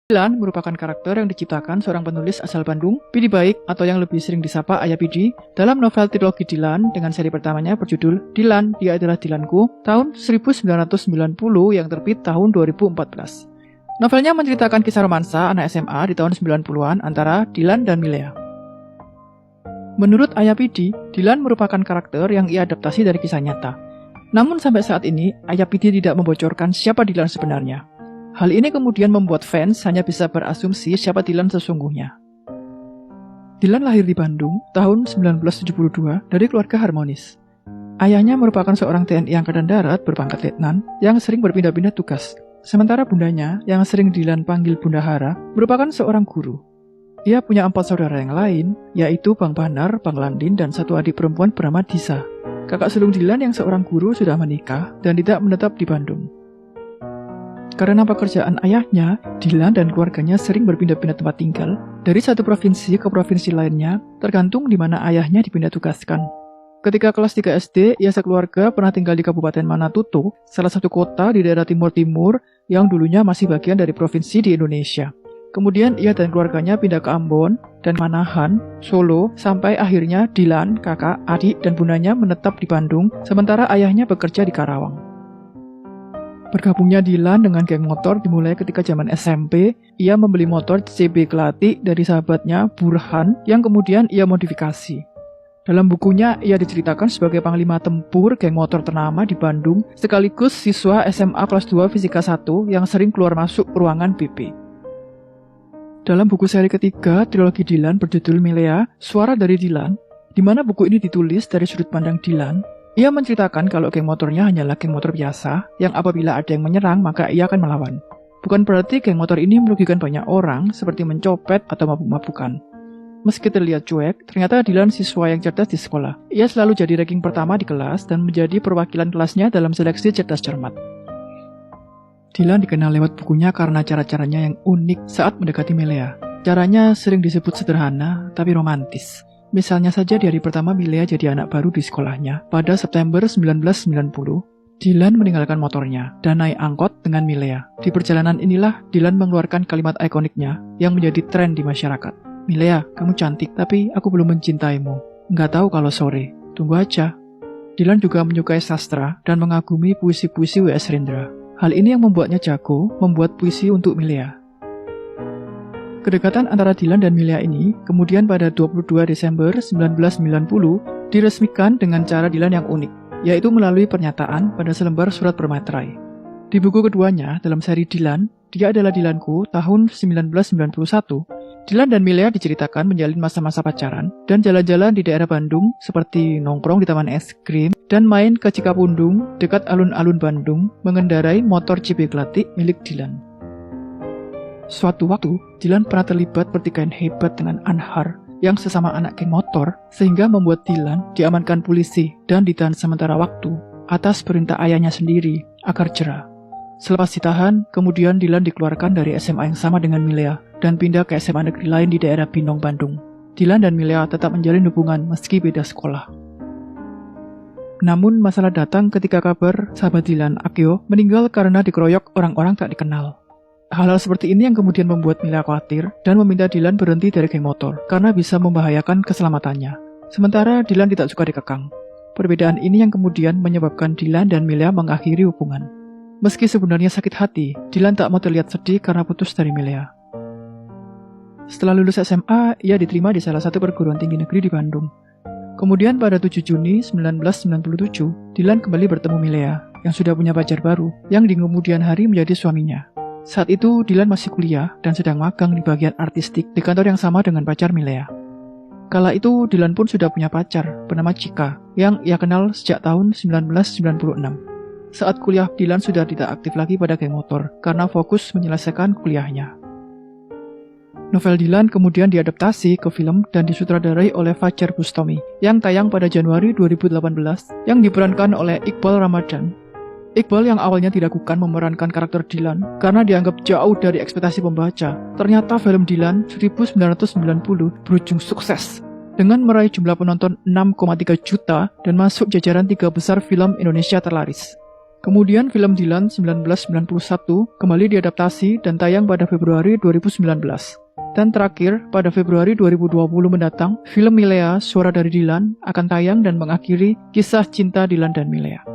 Dylan merupakan karakter yang diciptakan seorang penulis asal Bandung, Pidi Baik atau yang lebih sering disapa Ayah Pidi, dalam novel trilogi Dylan dengan seri pertamanya berjudul Dylan, Dia Adalah Dylanku tahun 1990 yang terbit tahun 2014. Novelnya menceritakan kisah romansa anak SMA di tahun 90-an antara Dylan dan Milea. Menurut Ayah Pidi, Dylan merupakan karakter yang ia adaptasi dari kisah nyata. Namun sampai saat ini, Ayah Pidi tidak membocorkan siapa Dylan sebenarnya. Hal ini kemudian membuat fans hanya bisa berasumsi siapa Dylan sesungguhnya. Dylan lahir di Bandung tahun 1972 dari keluarga harmonis. Ayahnya merupakan seorang TNI Angkatan Darat berpangkat letnan yang sering berpindah-pindah tugas. Sementara bundanya, yang sering Dylan panggil Bunda Hara, merupakan seorang guru. Ia punya 4 saudara yang lain, yaitu Bang Banar, Bang Landin, dan satu adik perempuan bernama Disa. Kakak sulung Dylan yang seorang guru sudah menikah dan tidak menetap di Bandung. Karena pekerjaan ayahnya, Dylan dan keluarganya sering berpindah-pindah tempat tinggal dari satu provinsi ke provinsi lainnya, tergantung di mana ayahnya dipindah tugaskan. Ketika kelas 3 SD, ia sekeluarga pernah tinggal di Kabupaten Manatuto, salah satu kota di daerah Timur-Timur yang dulunya masih bagian dari provinsi di Indonesia. Kemudian ia dan keluarganya pindah ke Ambon dan Manahan, Solo, sampai akhirnya Dylan, kakak, adik, dan bundanya menetap di Bandung, sementara ayahnya bekerja di Karawang. Bergabungnya Dylan dengan geng motor dimulai ketika zaman SMP. Ia membeli motor CB Kelati dari sahabatnya Burhan yang kemudian ia modifikasi. Dalam bukunya, ia diceritakan sebagai panglima tempur geng motor ternama di Bandung, sekaligus siswa SMA kelas 2 Fisika 1 yang sering keluar masuk ruangan BP. Dalam buku seri ketiga, trilogi Dylan berjudul Milea, Suara dari Dylan, di mana buku ini ditulis dari sudut pandang Dylan, ia menceritakan kalau geng motornya hanyalah geng motor biasa, yang apabila ada yang menyerang maka ia akan melawan. Bukan berarti geng motor ini merugikan banyak orang, seperti mencopet atau mabuk-mabukan. Meski terlihat cuek, ternyata Dylan siswa yang cerdas di sekolah. Ia selalu jadi ranking pertama di kelas dan menjadi perwakilan kelasnya dalam seleksi cerdas cermat. Dylan dikenal lewat bukunya karena cara-caranya yang unik saat mendekati Milea. Caranya sering disebut sederhana, tapi romantis. Misalnya saja di hari pertama Milea jadi anak baru di sekolahnya, pada September 1990, Dylan meninggalkan motornya dan naik angkot dengan Milea. Di perjalanan inilah Dylan mengeluarkan kalimat ikoniknya yang menjadi tren di masyarakat. Milea, kamu cantik, tapi aku belum mencintaimu. Nggak tahu kalau sore, tunggu aja. Dylan juga menyukai sastra dan mengagumi puisi-puisi W.S. Rendra. Hal ini yang membuatnya jago membuat puisi untuk Milea. Kedekatan antara Dylan dan Milea ini kemudian pada 22 Desember 1990 diresmikan dengan cara Dylan yang unik, yaitu melalui pernyataan pada selembar surat bermaterai. Di buku keduanya dalam seri Dylan, Dia Adalah Dylanku tahun 1991, Dylan dan Milea diceritakan menjalin masa-masa pacaran dan jalan-jalan di daerah Bandung seperti nongkrong di taman es krim dan main ke Cikapundung dekat alun-alun Bandung mengendarai motor CB Kelati milik Dylan. Suatu waktu, Dylan pernah terlibat pertikaian hebat dengan Anhar yang sesama anak geng motor, sehingga membuat Dylan diamankan polisi dan ditahan sementara waktu atas perintah ayahnya sendiri agar jera. Selepas ditahan, kemudian Dylan dikeluarkan dari SMA yang sama dengan Milea dan pindah ke SMA negeri lain di daerah Binong, Bandung. Dylan dan Milea tetap menjalin hubungan meski beda sekolah. Namun masalah datang ketika kabar sahabat Dylan, Akio, meninggal karena dikeroyok orang-orang tak dikenal. Hal-hal seperti ini yang kemudian membuat Milea khawatir dan meminta Dylan berhenti dari geng motor karena bisa membahayakan keselamatannya. Sementara Dylan tidak suka dikekang. Perbedaan ini yang kemudian menyebabkan Dylan dan Milea mengakhiri hubungan. Meski sebenarnya sakit hati, Dylan tak mau terlihat sedih karena putus dari Milea. Setelah lulus SMA, ia diterima di salah satu perguruan tinggi negeri di Bandung. Kemudian pada 7 Juni 1997, Dylan kembali bertemu Milea yang sudah punya pacar baru yang di kemudian hari menjadi suaminya. Saat itu, Dylan masih kuliah dan sedang magang di bagian artistik di kantor yang sama dengan pacar Milea. Kala itu, Dylan pun sudah punya pacar bernama Cika, yang ia kenal sejak tahun 1996. Saat kuliah, Dylan sudah tidak aktif lagi pada geng motor karena fokus menyelesaikan kuliahnya. Novel Dylan kemudian diadaptasi ke film dan disutradarai oleh Fajar Bustami, yang tayang pada Januari 2018, yang diperankan oleh Iqbal Ramadan. Iqbal yang awalnya diragukan memerankan karakter Dylan karena dianggap jauh dari ekspektasi pembaca. Ternyata film Dylan 1990 berujung sukses dengan meraih jumlah penonton 6,3 juta dan masuk jajaran 3 besar film Indonesia terlaris. Kemudian film Dylan 1991 kembali diadaptasi dan tayang pada Februari 2019. Dan terakhir, pada Februari 2020 mendatang, film Milea, Suara dari Dylan, akan tayang dan mengakhiri kisah cinta Dylan dan Milea.